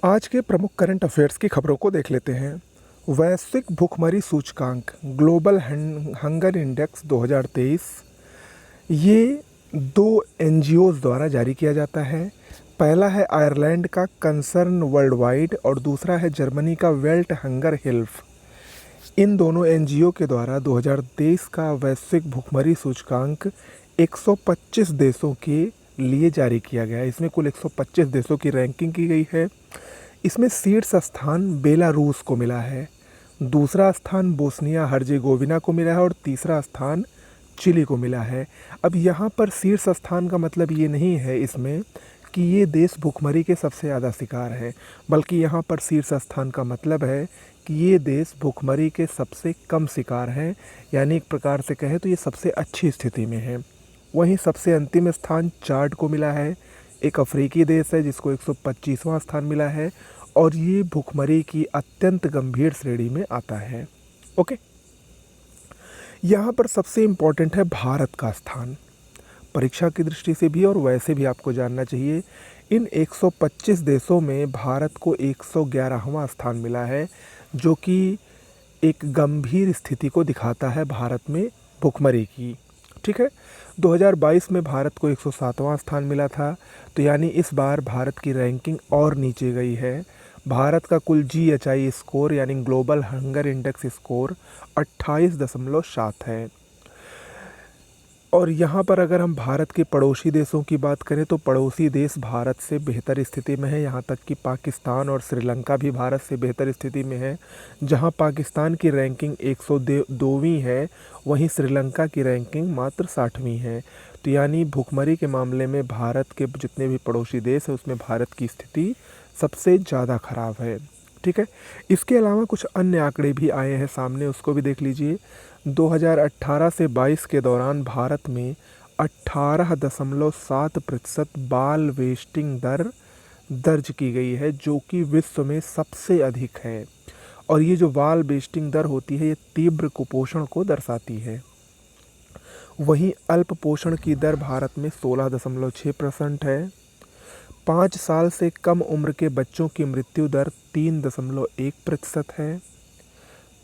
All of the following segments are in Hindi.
आज के प्रमुख करंट अफेयर्स की खबरों को देख लेते हैं। वैश्विक भुखमरी सूचकांक ग्लोबल हंगर इंडेक्स 2023 ये दो एनजीओज़ द्वारा जारी किया जाता है। पहला है आयरलैंड का कंसर्न वर्ल्ड वाइड और दूसरा है जर्मनी का वेल्ट हंगर हिल्फ। इन दोनों एनजीओ के द्वारा 2023 का वैश्विक भुखमरी सूचकांक 125 देशों के लिए जारी किया गया है। इसमें कुल 125 देशों की रैंकिंग की गई है। इसमें शीर्ष स्थान बेलारूस को मिला है, दूसरा स्थान बोस्निया हर्जेगोविना को मिला है और तीसरा स्थान चिली को मिला है। अब यहाँ पर शीर्ष स्थान का मतलब ये नहीं है इसमें कि ये देश भुखमरी के सबसे ज़्यादा शिकार है, बल्कि यहाँ पर शीर्ष स्थान का मतलब है कि ये देश भुखमरी के सबसे कम शिकार हैं, यानी एक प्रकार से कहें तो ये सबसे अच्छी स्थिति में है। वहीं सबसे अंतिम स्थान चाड को मिला है, एक अफ्रीकी देश है जिसको 125वां स्थान मिला है और ये भुखमरी की अत्यंत गंभीर श्रेणी में आता है। ओके, यहाँ पर सबसे इम्पोर्टेंट है भारत का स्थान, परीक्षा की दृष्टि से भी और वैसे भी आपको जानना चाहिए। इन 125 देशों में भारत को 111वां स्थान मिला है, जो कि एक गंभीर स्थिति को दिखाता है भारत में भुखमरी की। ठीक है, 2022 में भारत को 107वां स्थान मिला था, तो यानी इस बार भारत की रैंकिंग और नीचे गई है। भारत का कुल GHI स्कोर यानी ग्लोबल हंगर इंडेक्स स्कोर 28.7 है। और यहाँ पर अगर हम भारत के पड़ोसी देशों की बात करें तो पड़ोसी देश भारत से बेहतर स्थिति में है, यहाँ तक कि पाकिस्तान और श्रीलंका भी भारत से बेहतर स्थिति में है। जहाँ पाकिस्तान की रैंकिंग 102वीं है, वहीं श्रीलंका की रैंकिंग मात्र 60वीं है। तो यानी भुखमरी के मामले में भारत के जितने भी पड़ोसी देश हैं उसमें भारत की स्थिति सबसे ज़्यादा खराब है। ठीक है, इसके अलावा कुछ अन्य आंकड़े भी आए हैं सामने, उसको भी देख लीजिए। 2018 से 22 के दौरान भारत में 18.7% बाल वेस्टिंग दर दर्ज की गई है, जो कि विश्व में सबसे अधिक है। और ये जो बाल वेस्टिंग दर होती है ये तीव्र कुपोषण को दर्शाती है। वहीं अल्प पोषण की दर भारत में 16.6% है। 5 साल से कम उम्र के बच्चों की मृत्यु दर 3.1% है।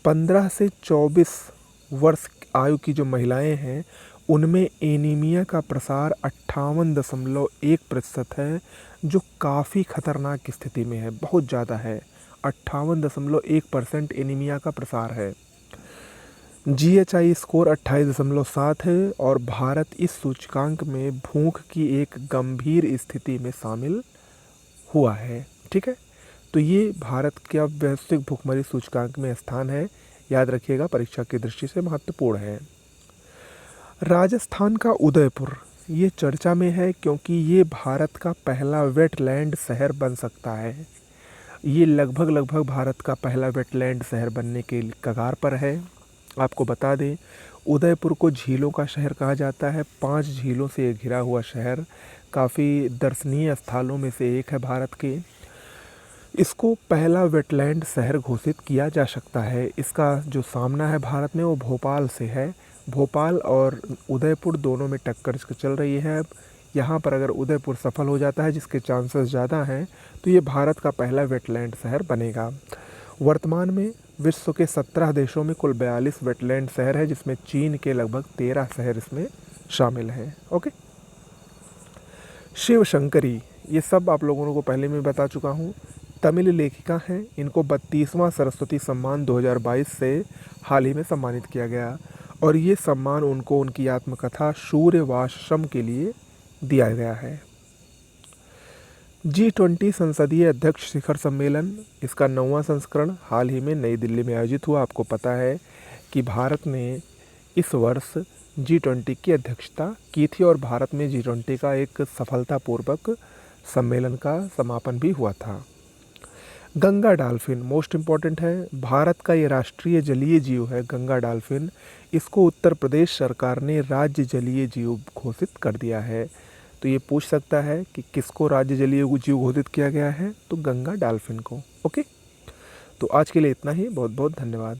15 से 24 वर्ष आयु की जो महिलाएं हैं उनमें एनीमिया का प्रसार 58.1% है, जो काफ़ी खतरनाक स्थिति में है, बहुत ज़्यादा है। 58.1% एनीमिया का प्रसार है। GHI स्कोर 28.7 है और भारत इस सूचकांक में भूख की एक गंभीर स्थिति में शामिल हुआ है। ठीक है, तो ये भारत का वैश्विक भुखमरी सूचकांक में स्थान है, याद रखिएगा, परीक्षा की दृष्टि से महत्वपूर्ण है। राजस्थान का उदयपुर ये चर्चा में है क्योंकि ये भारत का पहला वेटलैंड शहर बन सकता है। ये लगभग भारत का पहला वेटलैंड शहर बनने के कगार पर है। आपको बता दें, उदयपुर को झीलों का शहर कहा जाता है। 5 झीलों से घिरा हुआ शहर, काफ़ी दर्शनीय स्थलों में से एक है भारत के। इसको पहला वेटलैंड शहर घोषित किया जा सकता है। इसका जो सामना है भारत में वो भोपाल से है। भोपाल और उदयपुर दोनों में टक्कर चल रही है। अब यहाँ पर अगर उदयपुर सफल हो जाता है, जिसके चांसेस ज़्यादा हैं, तो ये भारत का पहला वेटलैंड शहर बनेगा। वर्तमान में विश्व के 17 देशों में कुल 42 वेटलैंड शहर है, जिसमें चीन के लगभग 13 शहर इसमें शामिल हैं। ओके, शिव शंकरी ये सब आप लोगों को पहले मैं बता चुका हूँ। तमिल लेखिका हैं, इनको 32वां सरस्वती सम्मान 2022 से हाल ही में सम्मानित किया गया और ये सम्मान उनको उनकी आत्मकथा सूर्यवाशम के लिए दिया गया है। G20 संसदीय अध्यक्ष शिखर सम्मेलन, इसका 9वां संस्करण हाल ही में नई दिल्ली में आयोजित हुआ। आपको पता है कि भारत ने इस वर्ष G20 की अध्यक्षता की थी और भारत में G20 का एक सफलतापूर्वक सम्मेलन का समापन भी हुआ था। गंगा डॉल्फिन मोस्ट इम्पॉर्टेंट है, भारत का ये राष्ट्रीय जलीय जीव है गंगा डॉल्फिन। इसको उत्तर प्रदेश सरकार ने राज्य जलीय जीव घोषित कर दिया है। तो ये पूछ सकता है कि किसको राज्य जलीय जीव घोषित किया गया है, तो गंगा डॉल्फिन को। ओके, तो आज के लिए इतना ही, बहुत बहुत धन्यवाद।